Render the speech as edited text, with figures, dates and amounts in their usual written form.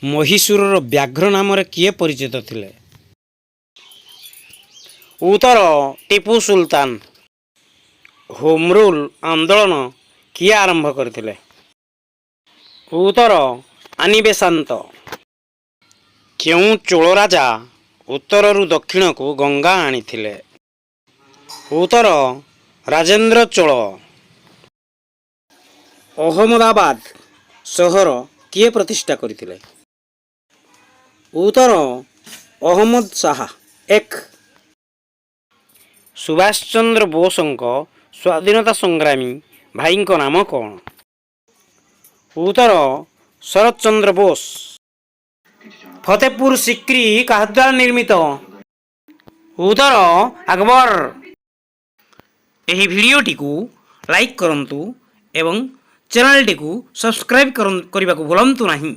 ମହୀଶୂରର ବ୍ୟାଘ୍ର ନାମରେ କିଏ ପରିଚିତ ଥିଲେ? ଉତ୍ତର ଟିପୁ ସୁଲତାନ। ହୋମ୍ ରୁଲ୍ ଆନ୍ଦୋଳନ କିଏ ଆରମ୍ଭ କରିଥିଲେ? ଉତ୍ତର ଆନି ବେସାନ୍ତ। କେଉଁ ଚୋଳ ରାଜା ଉତ୍ତରରୁ ଦକ୍ଷିଣକୁ ଗଙ୍ଗା ଆଣିଥିଲେ? ଉତ୍ତର ରାଜେନ୍ଦ୍ର ଚୋଳ। ଅହମ୍ମଦାବାଦ ସହର କିଏ ପ୍ରତିଷ୍ଠା କରିଥିଲେ? ଉତ୍ତର ଅହମ୍ମଦ ଶାହା ଏକ। ସୁଭାଷ ଚନ୍ଦ୍ର ବୋଷଙ୍କ ସ୍ୱାଧୀନତା ସଂଗ୍ରାମୀ ଭାଇଙ୍କ ନାମ କ'ଣ? ଉତ୍ତର ଶରତ ଚନ୍ଦ୍ର ବୋଷ। ଫତେପୁର ସିକ୍ରି କାହା ଦ୍ୱାରା ନିର୍ମିତ? ଉତ୍ତର ଆକବର। ଏହି ଭିଡ଼ିଓଟିକୁ ଲାଇକ୍ କରନ୍ତୁ ଏବଂ ଚ୍ୟାନେଲଟିକୁ ସବସ୍କ୍ରାଇବ୍ କରିବାକୁ ଭୁଲନ୍ତୁ ନାହିଁ।